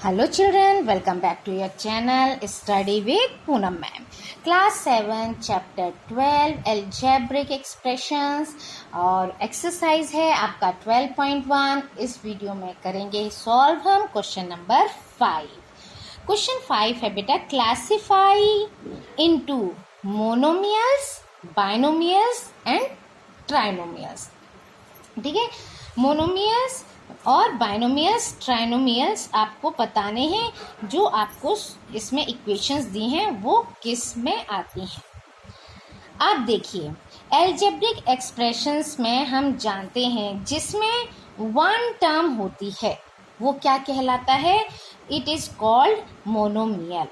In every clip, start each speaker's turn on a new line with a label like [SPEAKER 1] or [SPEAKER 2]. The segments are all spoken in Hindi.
[SPEAKER 1] Hello children, welcome back to your channel Study with Poonam Ma'am. Class 7 Chapter 12 Algebraic Expressions और एक्सरसाइज है आपका 12.1. इस वीडियो में करेंगे सॉल्व हम क्वेश्चन नंबर 5. क्वेश्चन 5 है बेटा, classify into monomials, binomials and trinomials. ठीक है, मोनोमियल्स और बाइनोमियल्स, ट्राइनोमियल्स आपको बताने हैं. जो आपको इसमें इक्वेशंस दी हैं वो किस में आती हैं. आप देखिए, एल्जेब्रिक एक्सप्रेशंस में हम जानते हैं जिसमें वन टर्म होती है वो क्या कहलाता है? It is called monomial.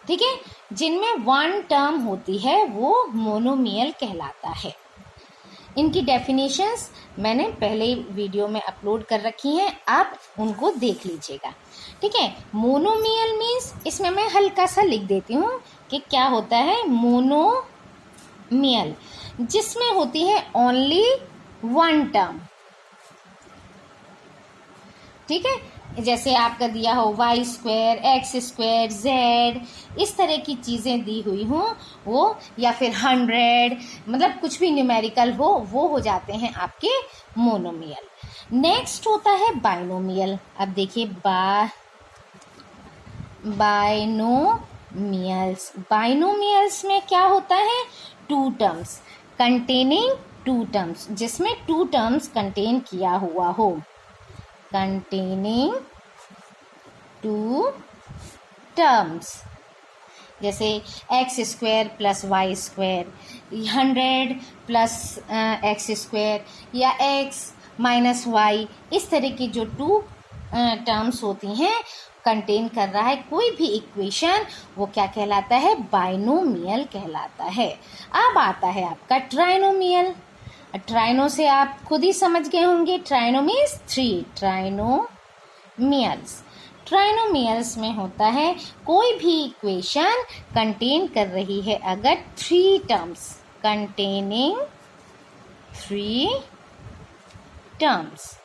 [SPEAKER 1] ठीक है, जिनमें वन टर्म होती है वो मोनोमियल कहलाता है. इनकी डेफिनेशंस मैंने पहले वीडियो में अपलोड कर रखी हैं, आप उनको देख लीजिएगा. ठीक है, मोनोमियल मीन्स, इसमें मैं हल्का सा लिख देती हूँ कि क्या होता है. मोनोमियल जिसमें होती है ओनली वन टर्म. ठीक है, जैसे आपका दिया हो Y square, X square, Z, इस तरह की चीज़ें दी हुई हों वो, या फिर 100, मतलब कुछ भी न्यूमेरिकल हो, वो हो जाते हैं आपके मोनोमियल. नेक्स्ट होता है बाइनोमियल. अब देखिए, बाइनोमियल्स. बाइनोमियल्स में क्या होता है? Two terms containing two terms, जिसमें टू टर्म्स कंटेन किया हुआ हो. containing two terms, जैसे X square plus Y square, 100 plus X square, या एक्स माइनस वाई, इस तरह की जो टू टर्म्स होती हैं कंटेन कर रहा है कोई भी इक्वेशन, वो क्या कहलाता है? बाइनोमियल कहलाता है. अब आता है आपका ट्राइनोमियल. ट्राइनो से आप खुद ही समझ गए होंगे, ट्राइनो मीन्स 3. ट्राइनोमियल्स. ट्राइनोमियल्स में होता है कोई भी इक्वेशन कंटेन कर रही है अगर 3 टर्म्स, कंटेनिंग 3 टर्म्स.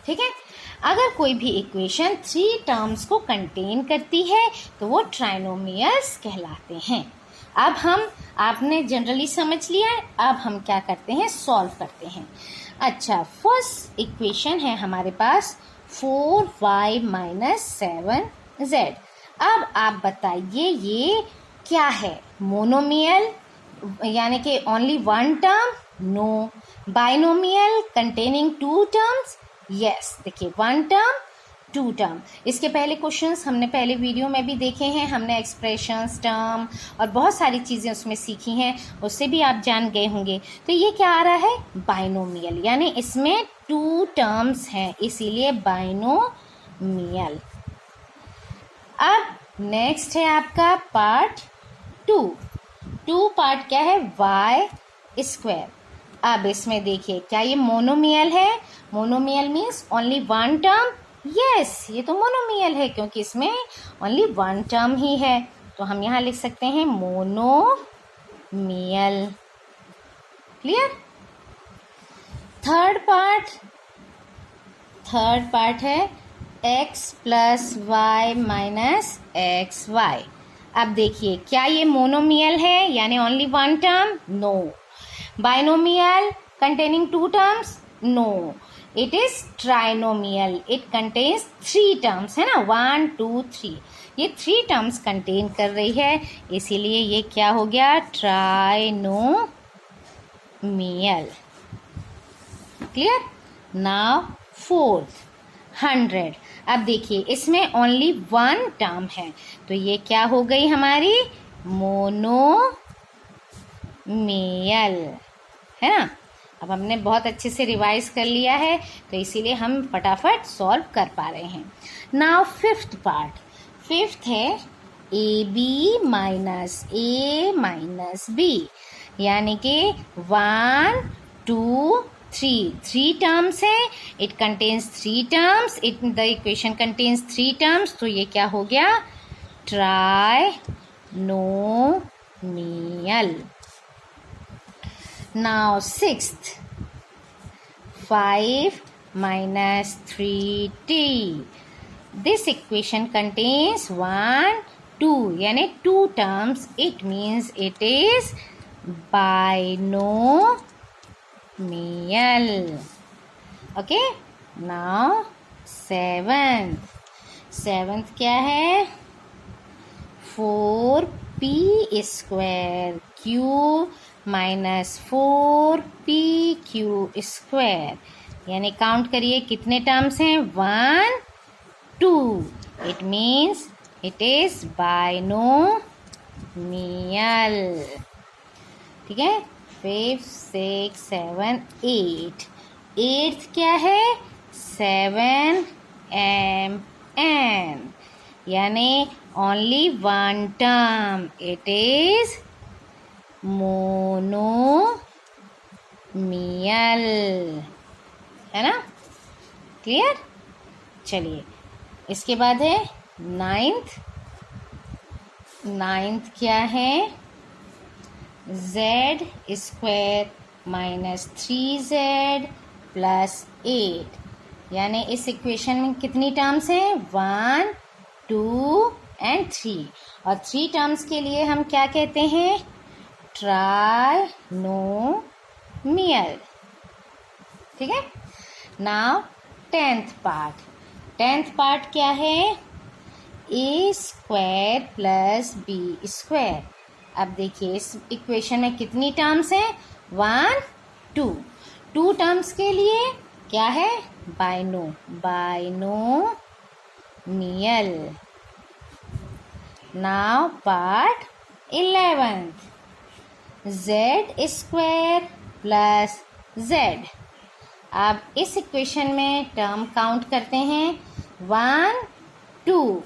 [SPEAKER 1] ठीक है, अगर कोई भी इक्वेशन 3 टर्म्स को कंटेन करती है तो वो ट्राइनोमियल्स कहलाते हैं. अब आपने जनरली समझ लिया है. अब हम क्या करते हैं? सॉल्व करते हैं. अच्छा, फर्स्ट इक्वेशन है हमारे पास 4y माइनस 7z. अब आप बताइए ये क्या है? मोनोमियल यानी कि only one term? No. Binomial containing two terms? Yes. देखिए, वन टर्म, टू टर्म. इसके पहले क्वेश्चंस हमने पहले वीडियो में भी देखे हैं. हमने एक्सप्रेशंस, टर्म और बहुत सारी चीज़ें उसमें सीखी हैं, उससे भी आप जान गए होंगे. तो ये क्या आ रहा है? बाइनोमियल, यानी इसमें टू टर्म्स हैं, इसीलिए बाइनोमियल. अब नेक्स्ट है आपका पार्ट 2 पार्ट क्या है? Y square. अब इसमें देखिए, क्या ये मोनोमियल है? Monomial means only one term. Yes, ये तो मोनोमियल है क्योंकि इसमें ओनली वन टर्म ही है. तो हम यहाँ लिख सकते हैं मोनोमियल. क्लियर? थर्ड पार्ट है x plus Y minus X Y. अब देखिए, क्या ये मोनोमियल है यानी only one term? No. Binomial containing two terms? No. It is trinomial. It contains 3 terms, है ना, 1 2 3. ये 3 टर्म्स कंटेन कर रही है, इसीलिए ये क्या हो गया? ट्राइनोमियल. क्लियर? Now fourth 100. अब देखिए, इसमें ओनली वन टर्म है, तो ये क्या हो गई हमारी? मोनोमियल, है ना. अब हमने बहुत अच्छे से रिवाइज कर लिया है, तो इसीलिए हम फटाफट सॉल्व कर पा रहे हैं. Now fifth part. फिफ्थ है AB minus A minus B, यानी कि 1 2 3 टर्म्स है. It contains 3 terms. The equation contains 3 terms, तो ये क्या हो गया? Trinomial. Now sixth, 5 minus 3t. This equation contains 1 2 यानी 2 terms. It means it is binomial. Okay. Now seventh क्या है? 4p square Q minus 4pq square. यानी काउंट करिए कितने टर्म्स हैं? 1 2. It means it is binomial. ठीक है. 5 6 7 8. एट्थ क्या है? 7mn. यानी only one term. It is monomial. है ना? क्लियर? चलिए इसके बाद है नाइन्थ क्या है? z square minus 3z plus 8. यानी इस इक्वेशन में कितनी टर्म्स हैं? 1 2 एंड 3. और 3 टर्म्स के लिए हम क्या कहते हैं? ट्राइनोमियल. ठीक है. नाउ 10th पार्ट क्या है? a square plus b square. अब देखिए इस इक्वेशन में कितनी टर्म्स हैं? 1 2. 2 टर्म्स के लिए क्या है? Binomial. Now part 11th z square plus z. अब इस इक्वेशन में टर्म काउंट करते हैं 1 2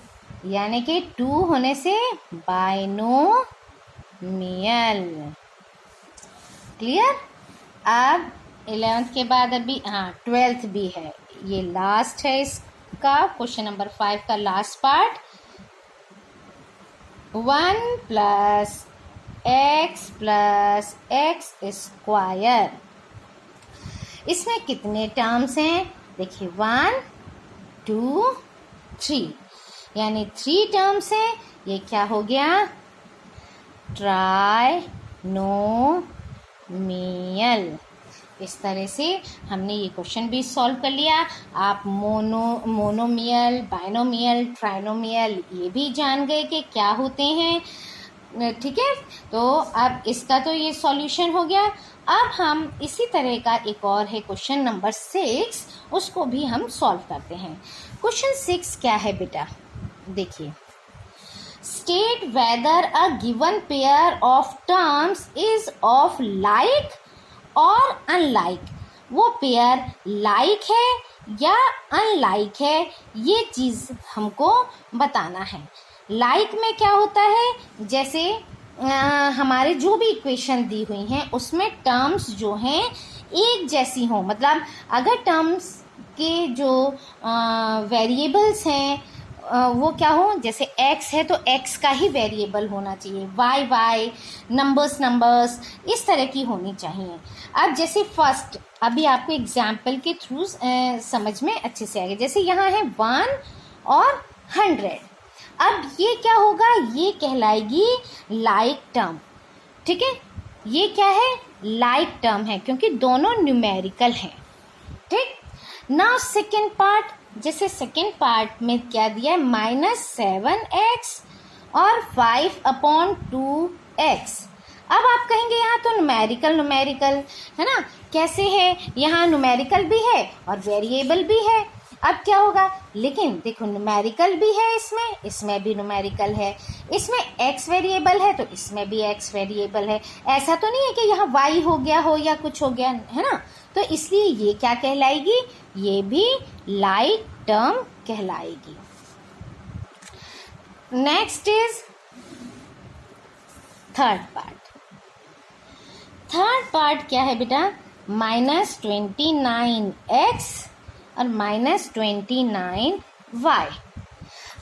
[SPEAKER 1] यानी कि 2 होने से बाइनोमियल. क्लियर? अब 11th के बाद अभी 12th भी है. ये लास्ट है इसका. क्वेश्चन नंबर 5 का last part. 1 plus x square. इसमें कितने टर्म्स हैं? देखिए 1 2 3 यानी 3 टर्म्स हैं. ये क्या हो गया? ट्राइनोमियल. इस तरह से हमने ये क्वेश्चन भी सॉल्व कर लिया. आप मोनोमियल, बाइनोमियल, ट्राइनोमियल ये भी जान गए कि क्या होते हैं. ठीक है. तो अब इसका तो ये सॉल्यूशन हो गया. अब हम इसी तरह का एक और है क्वेश्चन नंबर 6. उसको भी हम सॉल्व करते हैं. क्वेश्चन 6 क्या है बेटा? देखिए. State whether a given pair of terms is of like और अनलाइक. वो पेयर लाइक है या अनलाइक है, ये चीज़ हमको बताना है. लाइक में क्या होता है? जैसे हमारे जो भी इक्वेशन दी हुई हैं उसमें टर्म्स जो हैं एक जैसी हों. मतलब अगर टर्म्स के जो वेरिएबल्स हैं वो क्या हो? जैसे x है तो x का ही वेरिएबल होना चाहिए. y नंबर्स इस तरह की होनी चाहिए. अब जैसे फर्स्ट अभी आपको एग्जाम्पल के थ्रू समझ में अच्छे से आएगा. जैसे यहाँ है 1 और 100. अब ये क्या होगा? ये कहलाएगी लाइक टर्म. ठीक है. ये क्या है? लाइक टर्म है क्योंकि दोनों न्यूमेरिकल हैं. ठीक. Now second part. जैसे सेकेंड पार्ट में क्या दिया है? -7x और 5/2x. अब आप कहेंगे यहाँ तो न्यूमेरिकल है ना. कैसे है? यहाँ न्यूमेरिकल भी है और वेरिएबल भी है. अब क्या होगा? लेकिन देखो न्यूमेरिकल भी है, इसमें भी न्यूमेरिकल है. इसमें x वेरिएबल है तो इसमें भी x वेरिएबल है. ऐसा तो नहीं है कि यहाँ y हो गया हो या कुछ हो गया, है ना. तो इसलिए ये क्या कहलाएगी? ये भी लाइक टर्म कहलाएगी. नेक्स्ट इज थर्ड पार्ट क्या है बेटा? -29x और -29y.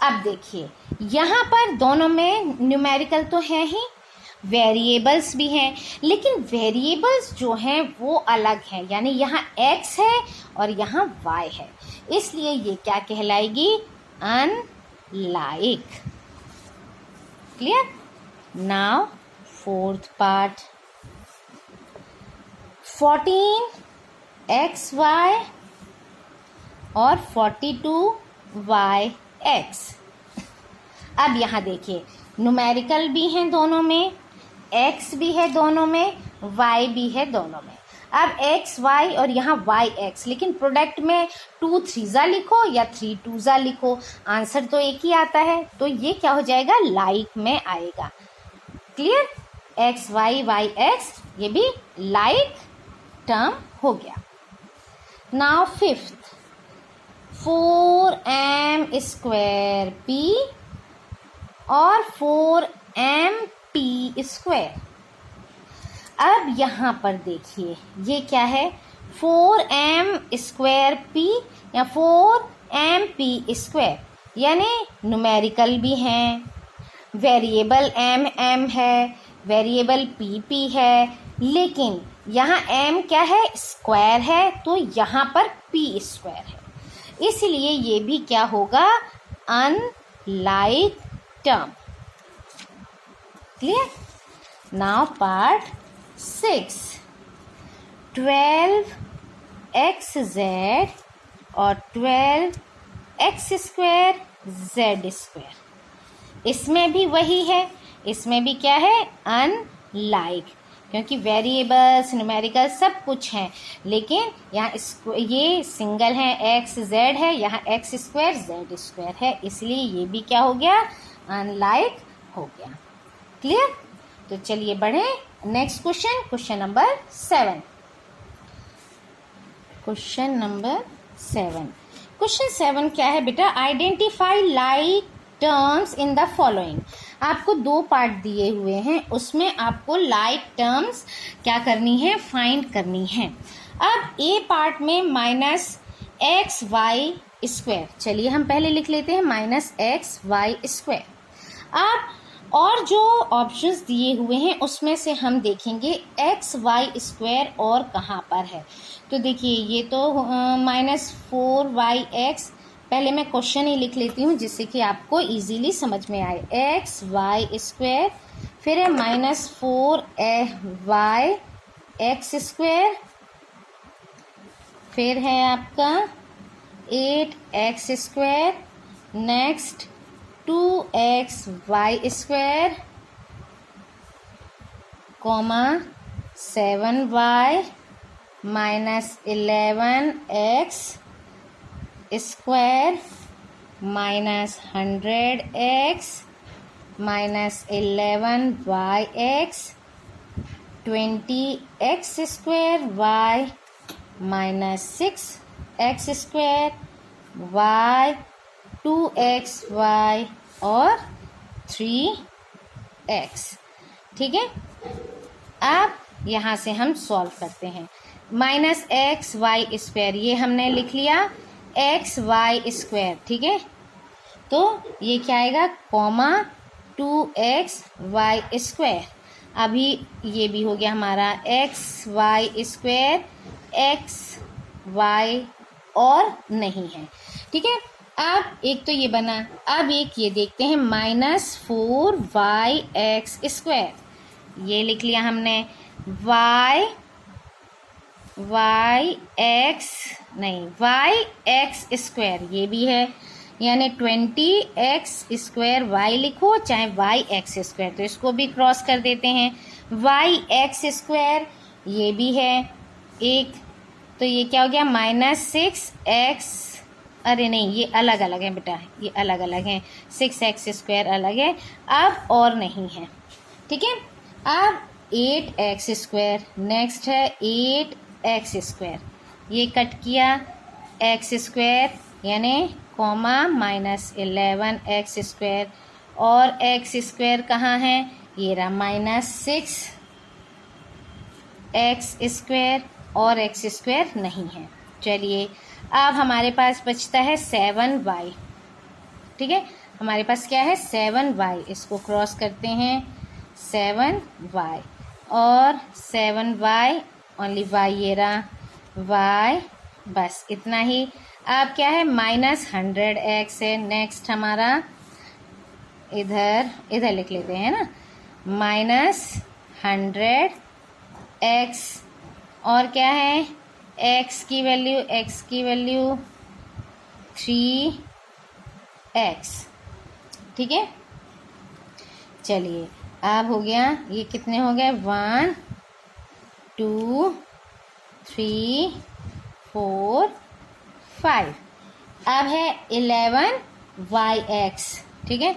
[SPEAKER 1] अब देखिए यहाँ पर दोनों में न्यूमेरिकल तो है ही, वेरिएबल्स भी हैं, लेकिन वेरिएबल्स जो हैं वो अलग हैं. यानी यहाँ x है और यहाँ y है. इसलिए ये क्या कहलाएगी? unlike. Clear? Now fourth part. 14xy और 42yx. अब यहाँ देखिए, न्यूमेरिकल भी हैं दोनों में, x भी है दोनों में, y भी है दोनों में. अब x y और यहाँ y x, लेकिन प्रोडक्ट में 2 3 लिखो या 3 2 लिखो, आंसर तो एक ही आता है. तो ये क्या हो जाएगा, लाइक में आएगा. Clear? x y y x, ये भी लाइक टर्म हो गया. Now fifth, 4m square p और 4mp स्क्वायर. अब यहाँ पर देखिए, ये क्या है, 4m स्क्वायर p या 4mp स्क्वायर, यानी न्यूमेरिकल भी हैं, वेरिएबल m है, वेरिएबल p है, लेकिन यहाँ m क्या है, स्क्वायर है, तो यहाँ पर p स्क्वायर है, इसलिए ये भी क्या होगा, unlike term. Clear? Now part 6, 12xz और 12x स्क्वायर z स्क्वायर. इसमें भी वही है, इसमें भी क्या है, अनलाइक, क्योंकि वेरिएबल्स न्यूमेरिकल सब कुछ हैं, लेकिन यहाँ ये सिंगल है, एक्स जेड है, यहाँ एक्स स्क्वायर जेड स्क्वायर है, इसलिए ये भी क्या हो गया, अनलाइक हो गया. क्लियर? तो चलिए बढ़े next question, question number 7. Question number 7. Question 7 क्या है बेटा, identify like terms in the following. आपको 2 पार्ट दिए हुए हैं, उसमें आपको लाइक टर्म्स क्या करनी है, फाइंड करनी है. अब ए पार्ट में -xy स्क्वायर, चलिए हम पहले लिख लेते हैं -xy स्क्वायर. अब और जो ऑप्शंस दिए हुए हैं उसमें से हम देखेंगे xy स्क्वायर और कहाँ पर है. तो देखिए, ये तो -4yx, पहले मैं क्वेश्चन ही लिख लेती हूँ जिससे कि आपको इजीली समझ में आए. xy स्क्वायर, फिर है -4yx स्क्वायर, फिर है आपका 8x square, next 2xy square, 7y -11x square -100x -11yx 20x square y -6x square y 2xy और 3x. ठीक है? अब यहाँ से हम सॉल्व करते हैं. -xy स्क्वायर ये हमने लिख लिया, xy स्क्वायर. ठीक है, तो ये क्या आएगा, 2xy स्क्वायर. अभी ये भी हो गया हमारा xy स्क्वायर, xy और नहीं है. ठीक है, अब एक तो ये बना, अब एक ये देखते हैं -4yx स्क्वायर. ये लिख लिया हमने, yx स्क्वायर ये भी है, यानी 20x स्क्वायर y लिखो चाहे yx स्क्वायर, तो इसको भी क्रॉस कर देते हैं. yx स्क्वायर ये भी है एक, तो ये क्या हो गया, -6x, अरे नहीं ये अलग अलग है बेटा, ये अलग अलग हैं, 6x स्क्वायर अलग है अब और नहीं है. ठीक है, अब 8x स्क्वायर, नेक्स्ट है 8x स्क्वायर, ये कट किया, x स्क्वायर यानी -11x स्क्वायर, और x स्क्वायर कहाँ है, ये रहा -6x स्क्वायर, और x स्क्वायर नहीं है. चलिए अब हमारे पास बचता है 7y. ठीक है, हमारे पास क्या है, 7y, इसको क्रॉस करते हैं, 7y और 7y ओनली y, ये रहा y बस इतना ही। अब क्या है, -100x है। नेक्स्ट हमारा इधर लिख लेते हैं ना, -100x, और क्या है, x की वैल्यू 3x। ठीक है, चलिए अब हो गया, ये कितने हो गए, 1 2 3 4 5। अब है 11yx। ठीक है,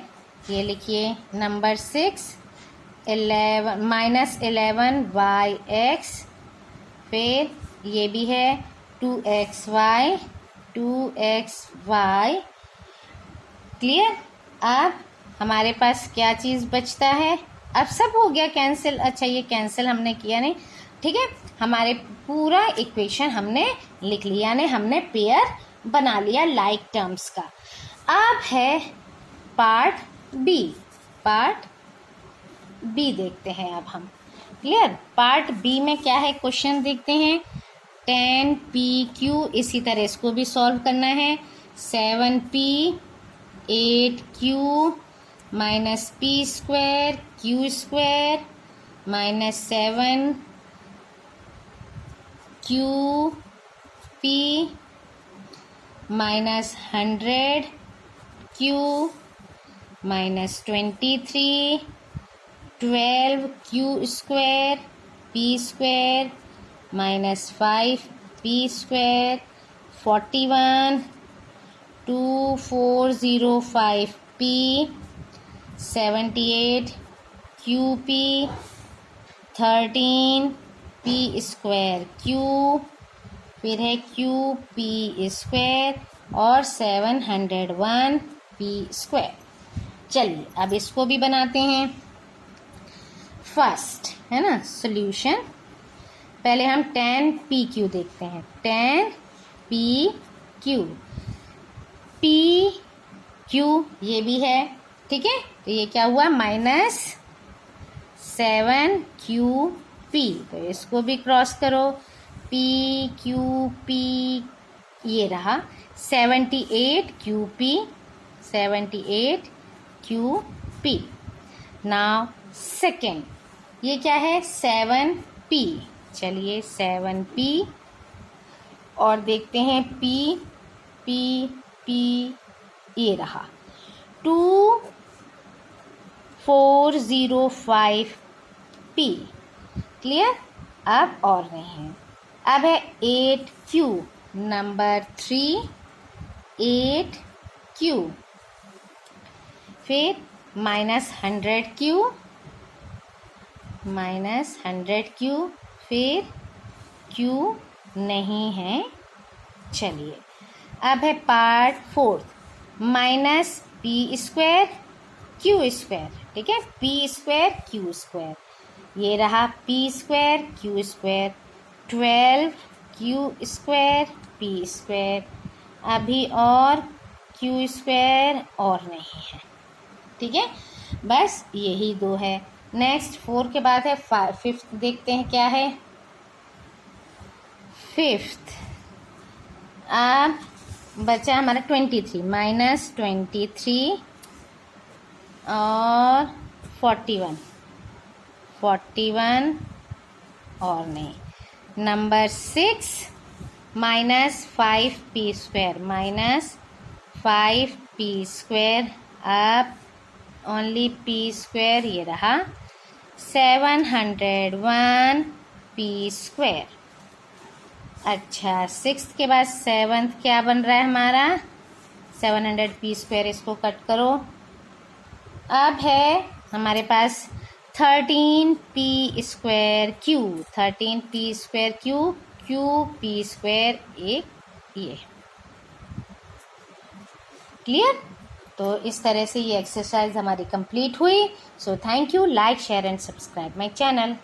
[SPEAKER 1] ये लिखिए नंबर 6, -11yx। फिर ये भी है 2xy। क्लियर। अब हमारे पास क्या चीज़ बचता है, अब सब हो गया कैंसिल। अच्छा, ये कैंसिल हमने किया नहीं। ठीक है, हमारे पूरा इक्वेशन हमने लिख लिया, यानी हमने पेयर बना लिया लाइक टर्म्स का। अब है पार्ट बी देखते हैं अब हम। क्लियर। पार्ट बी में क्या है, क्वेश्चन देखते हैं। 10pq, इसी तरह इसको भी सॉल्व करना है। 7p 8q minus p square q square minus 7q p minus 100q minus 23 12q square p square minus 5p square 41 2405p 78qp 13p square q, फिर है qp स्क्वायर और 701p स्क्वायर। चलिए अब इसको भी बनाते हैं। फर्स्ट है ना सॉल्यूशन, पहले हम 10pq देखते हैं। 10pq pq ये भी है। ठीक है, तो ये क्या हुआ, -7qp, तो इसको भी क्रॉस करो। pqp ये रहा 78qp। नाउ सेकेंड, ये क्या है, 7p। चलिए 7p और देखते हैं p ये रहा 2405p। क्लियर। अब और नहीं है। अब है 8q नंबर 3 8q, फिर -100q फिर q नहीं है। चलिए अब है part fourth, -p square q square. ठीक है, p स्क्वायर q स्क्वायर, ये रहा p square q square 12q square p square, अभी और q स्क्वायर और नहीं है। ठीक है, बस यही दो है। नेक्स्ट 4 के बाद है फिफ्थ, देखते हैं क्या है फिफ्थ। अब बचा हमारा 23, -23 और 41 और नहीं। Number 6 -5p square 5p square, अब ओनली p स्क्वायर, ये रहा 701p स्क्वायर। अच्छा, 6 के बाद 7th क्या बन रहा है हमारा, 700p स्क्वायर, इसको कट करो। अब है हमारे पास 13p square q, 13p square qp square एक ये। क्लियर। तो इस तरह से ये एक्सरसाइज हमारी कंप्लीट हुई। So thank you, like share and subscribe my channel.